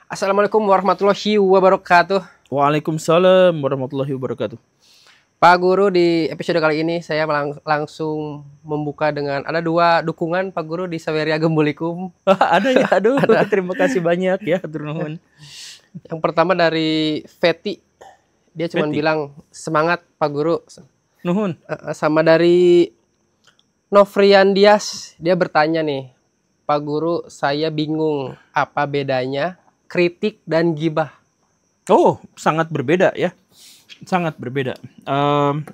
Assalamualaikum warahmatullahi wabarakatuh. Waalaikumsalam warahmatullahi wabarakatuh. Pak Guru, di episode kali ini saya langsung membuka dengan ada dua dukungan Pak Guru di Saweria Gembulikum. Ada ya, aduh, terima kasih banyak ya, hatur nuhun. Yang pertama dari Feti, dia cuma bilang semangat Pak Guru. Nuhun. Sama dari Novrian Dias, dia bertanya nih, Pak Guru, saya bingung apa bedanya kritik dan gibah. Oh, sangat berbeda ya. Sangat berbeda.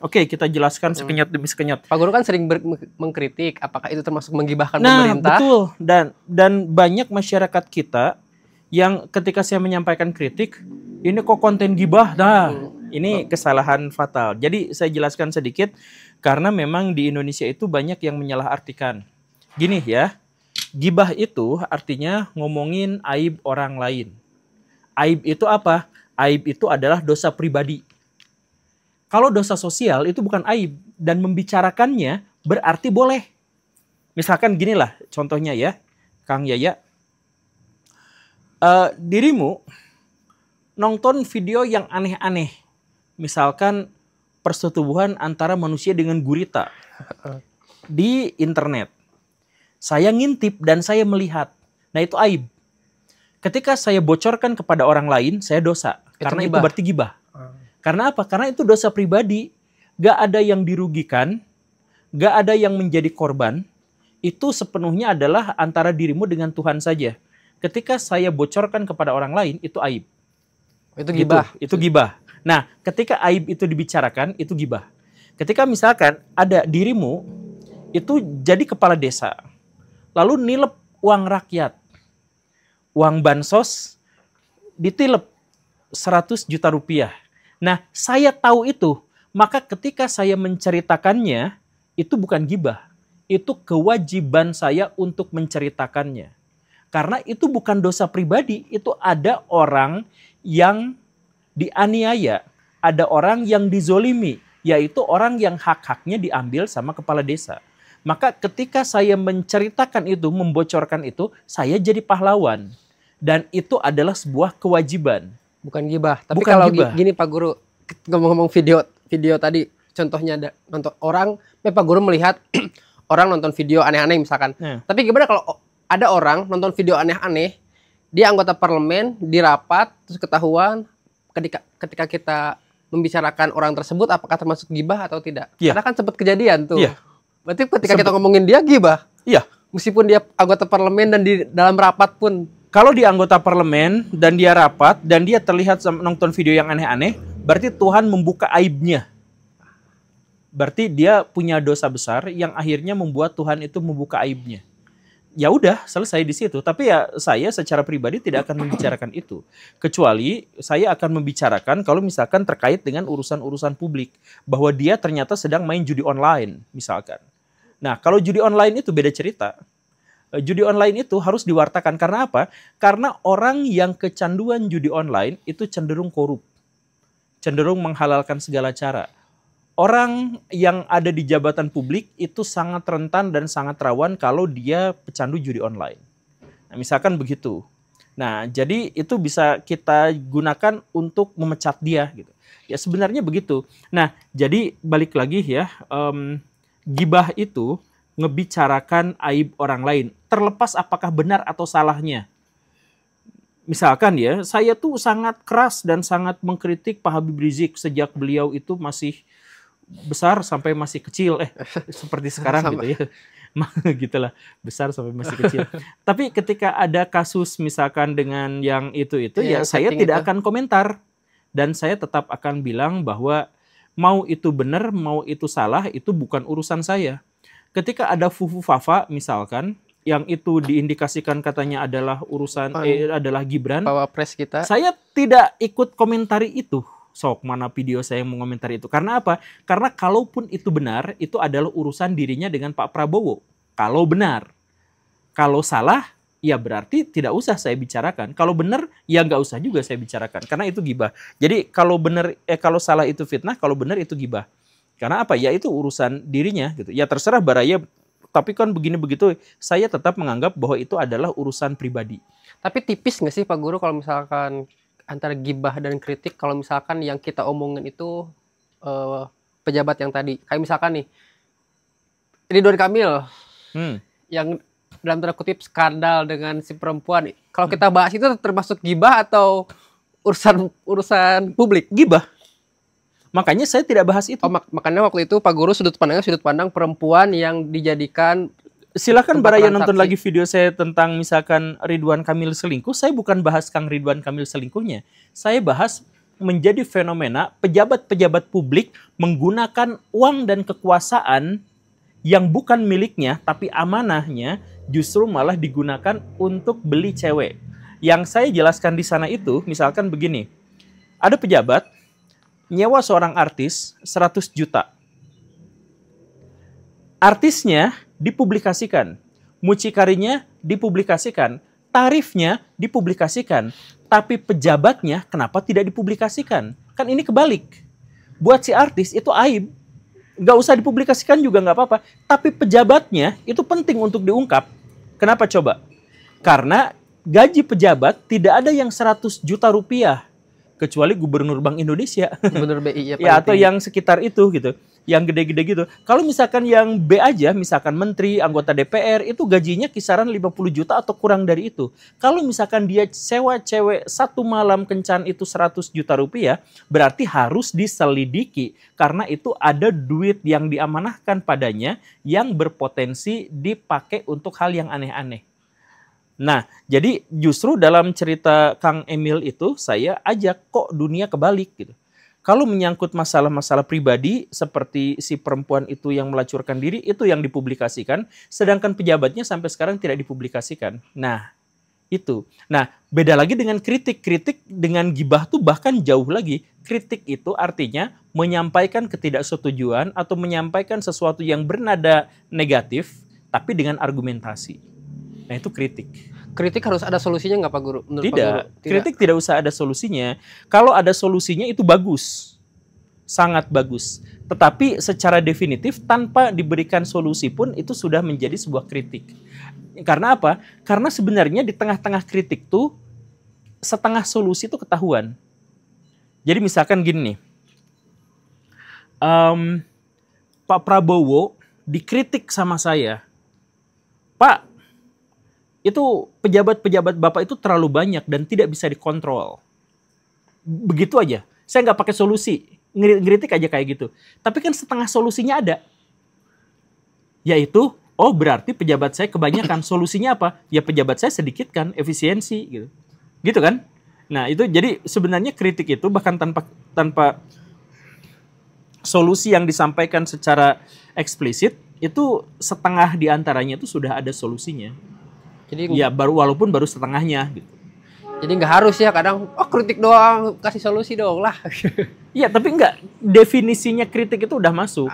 Oke, kita jelaskan sekenyat demi sekenyat. Pak Guru kan sering mengkritik, apakah itu termasuk menggibahkan Nah, pemerintah? betul. Dan banyak masyarakat kita yang ketika saya menyampaikan kritik, ini kok konten gibah. Nah, ini kesalahan fatal. Jadi saya jelaskan sedikit karena memang di Indonesia itu banyak yang menyalahartikan. Gini ya. Gibah itu artinya ngomongin aib orang lain. Aib itu apa? Aib itu adalah dosa pribadi. Kalau dosa sosial itu bukan aib. Dan membicarakannya berarti boleh. Misalkan ginilah contohnya ya, Kang Yaya. Dirimu nonton video yang aneh-aneh. Misalkan persetubuhan antara manusia dengan gurita di internet. Saya ngintip dan saya melihat. Nah, itu aib. Ketika saya bocorkan kepada orang lain, saya dosa. Karena itu berarti gibah. Karena apa? Karena itu dosa pribadi. Gak ada yang dirugikan. Gak ada yang menjadi korban. Itu sepenuhnya adalah antara dirimu dengan Tuhan saja. Ketika saya bocorkan kepada orang lain, itu aib. Itu gibah. Itu gibah. Nah, ketika aib itu dibicarakan, itu gibah. Ketika misalkan ada dirimu, itu jadi kepala desa. Lalu nilep uang rakyat. Uang bansos ditilep 100 juta rupiah. Nah, saya tahu itu. Maka ketika saya menceritakannya, itu bukan gibah. Itu kewajiban saya untuk menceritakannya. Karena itu bukan dosa pribadi. Itu ada orang yang dianiaya. Ada orang yang dizolimi. Yaitu orang yang hak-haknya diambil sama kepala desa. Maka ketika saya menceritakan itu, membocorkan itu, saya jadi pahlawan. Dan itu adalah sebuah kewajiban. Bukan gibah. Tapi Bukan kalau gibah. gini Pak Guru, ngomong-ngomong video tadi, contohnya nonton orang, Pak Guru melihat orang nonton video aneh-aneh misalkan. Tapi gimana kalau ada orang nonton video aneh-aneh, dia anggota parlemen, di rapat, terus ketahuan, ketika kita membicarakan orang tersebut, apakah termasuk gibah atau tidak? Ya. Karena kan sempat kejadian tuh. Ya. Berarti ketika kita ngomongin dia gibah. Iya. Meskipun dia anggota parlemen dan di dalam rapat pun. Kalau dia anggota parlemen dan dia rapat dan dia terlihat nonton video yang aneh-aneh, berarti Tuhan membuka aibnya. Berarti dia punya dosa besar yang akhirnya membuat Tuhan itu membuka aibnya. Ya udah, selesai di situ. Tapi ya saya secara pribadi tidak akan membicarakan itu. Kecuali saya akan membicarakan kalau misalkan terkait dengan urusan-urusan publik. Bahwa dia ternyata sedang main judi online, misalkan. Nah, kalau judi online itu beda cerita. Judi online itu harus diwartakan. Karena apa? Karena orang yang kecanduan judi online itu cenderung korup. Cenderung menghalalkan segala cara. Orang yang ada di jabatan publik itu sangat rentan dan sangat rawan kalau dia pecandu judi online. Nah, misalkan begitu. Nah, jadi itu bisa kita gunakan untuk memecat dia gitu. Ya sebenarnya begitu. Nah, jadi balik lagi ya, gibah itu ngebicarakan aib orang lain, terlepas apakah benar atau salahnya. Misalkan ya, saya tuh sangat keras dan sangat mengkritik Pak Habib Rizik sejak beliau itu masih besar sampai masih kecil, seperti sekarang gitu ya. Gitulah, besar sampai masih kecil. Tapi ketika ada kasus misalkan dengan yang itu ya saya tidak akan komentar. Dan saya tetap akan bilang bahwa mau itu benar, mau itu salah, itu bukan urusan saya. Ketika ada Fufu Fafa misalkan, yang itu diindikasikan katanya adalah urusan adalah Gibran, Wapres kita. Saya tidak ikut komentari itu. Sok mana video saya yang mengomentari itu. Karena apa? Karena kalaupun itu benar, itu adalah urusan dirinya dengan Pak Prabowo. Kalau benar. Kalau salah, ya berarti tidak usah saya bicarakan. Kalau benar, ya nggak usah juga saya bicarakan. Karena itu gibah. Jadi kalau benar, kalau salah itu fitnah, kalau benar itu gibah. Karena apa? Ya itu urusan dirinya gitu. Ya terserah Baraya, tapi kan begini begitu, saya tetap menganggap bahwa itu adalah urusan pribadi. Tapi tipis nggak sih Pak Guru kalau misalkan antara gibah dan kritik, kalau misalkan yang kita omongin itu pejabat yang tadi, kayak misalkan nih Ridwan Kamil yang dalam tanda kutip skandal dengan si perempuan, kalau kita bahas itu termasuk gibah atau urusan publik? Gibah. Makanya saya tidak bahas itu. Makanya waktu itu Pak Guru sudut pandang perempuan yang dijadikan. Silakan para yang nonton lagi video saya tentang misalkan Ridwan Kamil selingkuh, saya bukan bahas Kang Ridwan Kamil selingkuhnya. Saya bahas menjadi fenomena pejabat-pejabat publik menggunakan uang dan kekuasaan yang bukan miliknya, tapi amanahnya justru malah digunakan untuk beli cewek. Yang saya jelaskan di sana itu, misalkan begini, ada pejabat nyewa seorang artis 100 juta. Artisnya dipublikasikan, mucikarinya dipublikasikan, tarifnya dipublikasikan, tapi pejabatnya kenapa tidak dipublikasikan? Kan ini kebalik. Buat si artis itu aib, nggak usah dipublikasikan juga nggak apa-apa, tapi pejabatnya itu penting untuk diungkap. Kenapa coba? Karena gaji pejabat tidak ada yang 100 juta rupiah, kecuali Gubernur Bank Indonesia. Gubernur BI ya atau yang sekitar itu gitu. Yang gede-gede gitu. Kalau misalkan yang B aja, misalkan menteri, anggota DPR, itu gajinya kisaran 50 juta atau kurang dari itu. Kalau misalkan dia sewa cewek satu malam kencan itu 100 juta rupiah, berarti harus diselidiki. Karena itu ada duit yang diamanahkan padanya yang berpotensi dipakai untuk hal yang aneh-aneh. Nah, jadi justru dalam cerita Kang Emil itu, saya ajak kok dunia kebalik gitu. Kalau menyangkut masalah-masalah pribadi seperti si perempuan itu yang melacurkan diri, itu yang dipublikasikan, sedangkan pejabatnya sampai sekarang tidak dipublikasikan. Nah, itu. Nah, beda lagi dengan kritik. Kritik dengan gibah tuh bahkan jauh lagi. Kritik itu artinya menyampaikan ketidaksetujuan atau menyampaikan sesuatu yang bernada negatif, tapi dengan argumentasi. Nah, itu kritik. Kritik harus ada solusinya nggak Pak Guru? Menurut tidak. Pak Guru? Kritik tidak usah ada solusinya. Kalau ada solusinya itu bagus. Sangat bagus. Tetapi secara definitif tanpa diberikan solusi pun itu sudah menjadi sebuah kritik. Karena apa? Karena sebenarnya di tengah-tengah kritik tuh setengah solusi itu ketahuan. Jadi misalkan gini nih. Pak Prabowo dikritik sama saya. Pak, itu pejabat-pejabat Bapak itu terlalu banyak dan tidak bisa dikontrol. Begitu aja. Saya nggak pakai solusi. Ngeritik aja kayak gitu. Tapi kan setengah solusinya ada. Yaitu, oh berarti pejabat saya kebanyakan. Solusinya apa? Ya pejabat saya sedikit kan, efisiensi gitu. Gitu kan? Nah itu jadi sebenarnya kritik itu bahkan tanpa solusi yang disampaikan secara eksplisit, itu setengah diantaranya itu sudah ada solusinya. Jadi ya walaupun baru setengahnya gitu. Jadi nggak harus ya kadang kritik doang, kasih solusi dong lah. Iya, tapi enggak, definisinya kritik itu udah masuk.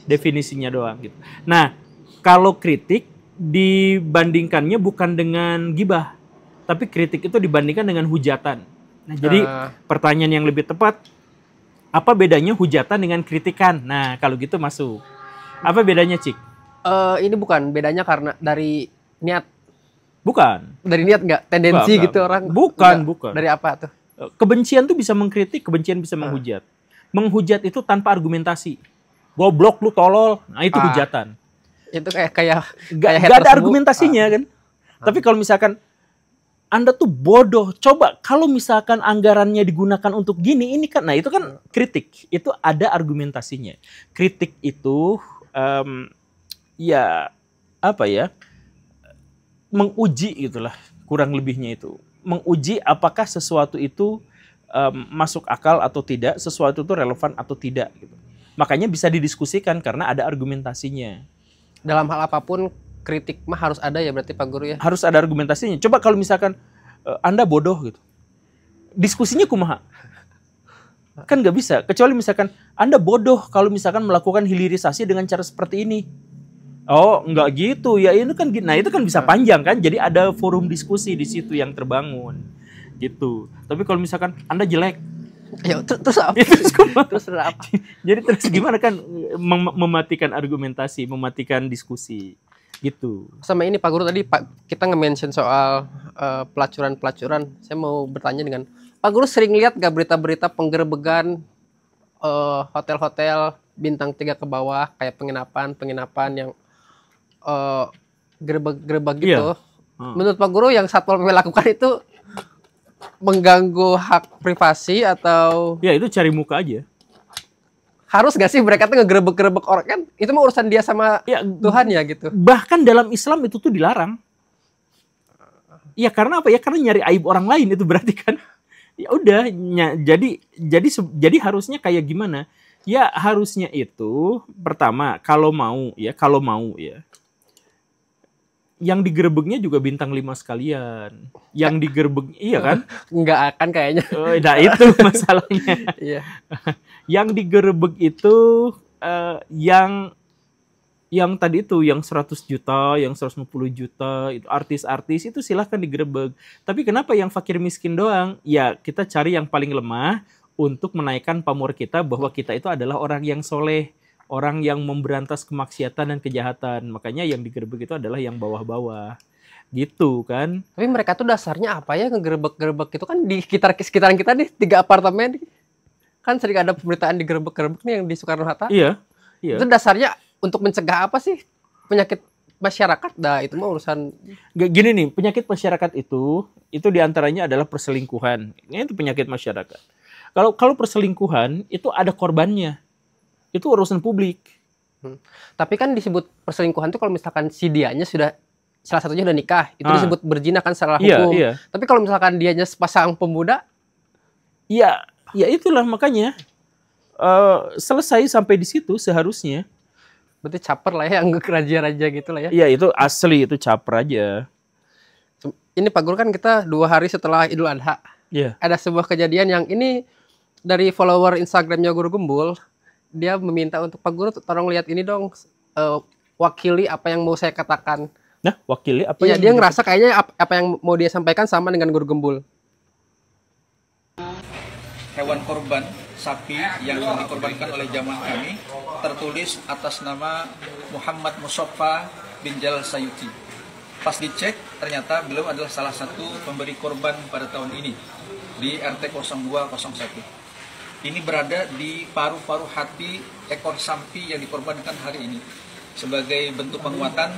Definisinya doang gitu. Nah, kalau kritik dibandingkannya bukan dengan gibah, tapi kritik itu dibandingkan dengan hujatan. Nah, jadi pertanyaan yang lebih tepat, apa bedanya hujatan dengan kritikan? Nah, kalau gitu masuk. Apa bedanya, Cik? Ini bukan bedanya karena dari niat. Bukan. Dari niat nggak? Tendensi Bukan. gitu orang? Bukan. Dari apa tuh? Kebencian tuh bisa mengkritik, kebencian bisa menghujat. Menghujat itu tanpa argumentasi. Goblok lu tolol. Nah, itu hujatan. Itu kayak gak ada argumentasinya kan. Tapi kalau misalkan Anda tuh bodoh, coba kalau misalkan anggarannya digunakan untuk gini, ini kan, nah itu kan kritik. Itu ada argumentasinya. Kritik itu ya apa ya? Menguji gitulah, kurang lebihnya itu. Menguji apakah sesuatu itu masuk akal atau tidak, sesuatu itu relevan atau tidak gitu. Makanya bisa didiskusikan karena ada argumentasinya. Dalam hal apapun kritik mah harus ada ya berarti Pak Guru ya. Harus ada argumentasinya. Coba kalau misalkan Anda bodoh gitu. Diskusinya kumaha? Kan nggak bisa. Kecuali misalkan Anda bodoh kalau misalkan melakukan hilirisasi dengan cara seperti ini. Oh, enggak gitu. Ya ini kan, nah itu kan bisa panjang kan. Jadi ada forum diskusi di situ yang terbangun. Gitu. Tapi kalau misalkan Anda jelek, ya terus apa? Terus apa? Jadi terus gimana kan mematikan argumentasi, mematikan diskusi. Gitu. Sama ini Pak Guru tadi kita nge-mention soal pelacuran. Saya mau bertanya dengan Pak Guru, sering lihat gak berita-berita penggerebegan hotel-hotel bintang 3 ke bawah, kayak penginapan yang gerebek gitu. Menurut Pak Guru yang Satpol PP lakukan itu mengganggu hak privasi atau Ya itu cari muka aja. harus gak sih mereka tuh ngegerebek orang, kan itu mah urusan dia sama Tuhan ya gitu. Bahkan dalam Islam itu tuh dilarang. Ya karena apa? Ya karena nyari aib orang lain, itu berarti kan. Ya udah, jadi harusnya kayak gimana? Ya harusnya itu pertama kalau mau ya yang digerebeknya juga bintang 5 sekalian. Yang digerebek, iya kan? Nggak akan kayaknya. Nah itu masalahnya. Iya. Yang digerebek itu yang tadi itu, yang 100 juta, yang 150 juta, itu artis-artis itu silahkan digerebek. Tapi kenapa yang fakir miskin doang? Ya kita cari yang paling lemah untuk menaikkan pamor kita bahwa kita itu adalah orang yang soleh. Orang yang memberantas kemaksiatan dan kejahatan. Makanya yang digerebek itu adalah yang bawah-bawah. Gitu kan. Tapi mereka tuh dasarnya apa ya ngegerebek-gerebek itu kan di sekitaran kita nih 3 apartemen. Kan sering ada pemberitaan digerebek-gerebek nih yang di Soekarno-Hatta. Iya. Itu dasarnya untuk mencegah apa sih? Penyakit masyarakat. Dah itu mah urusan. Gini nih, penyakit masyarakat itu diantaranya adalah perselingkuhan. Ini itu penyakit masyarakat. Kalau perselingkuhan itu ada korbannya. Itu urusan publik. Tapi kan disebut perselingkuhan tuh kalau misalkan si dianya sudah salah satunya udah nikah, itu disebut berzina kan secara hukum. Iya. Tapi kalau misalkan dianya sepasang pemuda, ya itulah makanya selesai sampai di situ seharusnya. berarti caper lah ya, anggap raja-raja gitu lah ya. Iya itu asli, itu caper aja. Ini Pak Guru kan kita 2 hari setelah Idul Adha. Iya. Ada sebuah kejadian yang ini dari follower Instagramnya Guru Gembul. Dia meminta untuk Pak Guru tolong lihat ini dong, wakili apa yang mau saya katakan. Nah, wakili apa Iya, yang dia ngerasa kayaknya apa yang mau dia sampaikan sama dengan Guru Gembul. Hewan korban sapi yang dikorbankan oleh jamaah kami tertulis atas nama Muhammad Musofa bin Jalal Sayuti. Pas dicek ternyata beliau adalah salah satu pemberi korban pada tahun ini di RT 0201. Ini berada di paru-paru hati ekor sapi yang dikorbankan hari ini. Sebagai bentuk penguatan,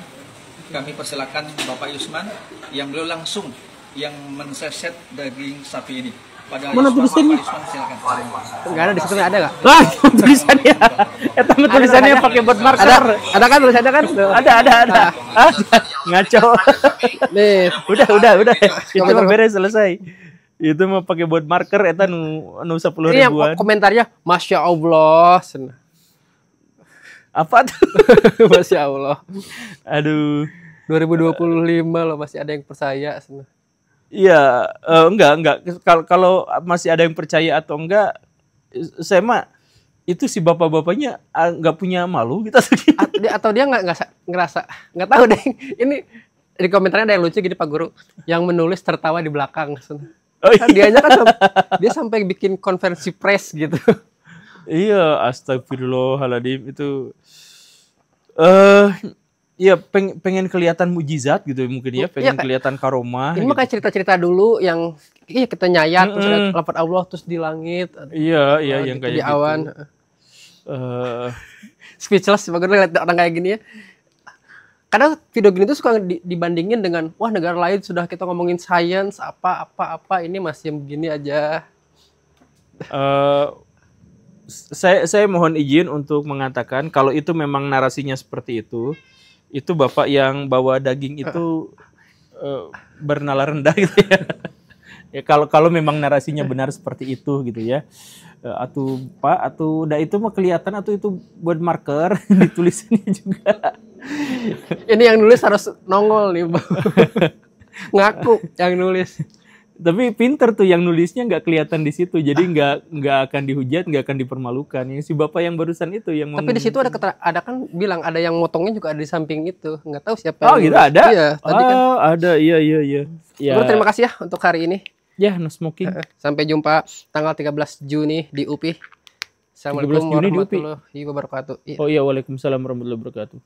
kami persilakan Bapak Yusman yang beliau langsung yang menseset daging sapi ini. Mana tulisannya? Silakan. Enggak ada di situ, ada enggak? Lah, tulisannya. Tulisannya pakai bot marker. Ada kan tulisannya kan? Ada. Ngaco. Nih, udah. Itu mah beres, selesai. Itu mah pakai bot marker eta nu 10 ini ribuan. Yang komentarnya Masya Allah. Apa tuh? Masya Allah. Aduh. 2025 loh masih ada yang percaya. Iya, enggak. Kalau masih ada yang percaya atau enggak, saya mah itu si bapak-bapaknya nggak punya malu gitu. Atau dia nggak ngerasa, nggak tahu deh. Ini di komentarnya ada yang lucu gini Pak Guru, yang menulis tertawa di belakang. Oh, iya. Kan dianya kan dia sampai bikin konferensi pers gitu. Iya, astagfirullahaladzim itu. Ya pengen kelihatan mujizat gitu mungkin ya, pengen kelihatan karomah. Ini gitu. kayak cerita-cerita dulu yang kita nyayat terus ada lafaz Allah terus di langit. Iya yang gitu, kayak di gitu. awan. Speechless bagaimana ngeliat orang kayak gini ya. Kadang video gini tuh suka dibandingin dengan wah negara lain sudah kita ngomongin science apa ini masih begini aja. Saya mohon izin untuk mengatakan kalau itu memang narasinya seperti itu Bapak yang bawa daging itu bernalar rendah gitu ya. Ya kalau memang narasinya benar seperti itu gitu ya. Atau Pak, atau udah itu mah kelihatan atau itu buat marker ditulisannya juga. Ini yang nulis harus nongol nih, Bang. Ngaku yang nulis. Tapi pinter tuh yang nulisnya nggak kelihatan di situ, jadi nggak akan dihujat, nggak akan dipermalukan. Yang si bapak yang barusan itu yang. Tapi di situ ada kan bilang ada yang motongnya juga ada di samping itu, nggak tahu siapa. Oh gitu ada? Iya, tadi kan. Ada, iya. Ya. Terima kasih ya untuk hari ini. Ya, no smoking. Sampai jumpa tanggal 13 Juni di UPI. Assalamualaikum warahmatullahi wabarakatuh. Oh iya, waalaikumsalam warahmatullahi wabarakatuh.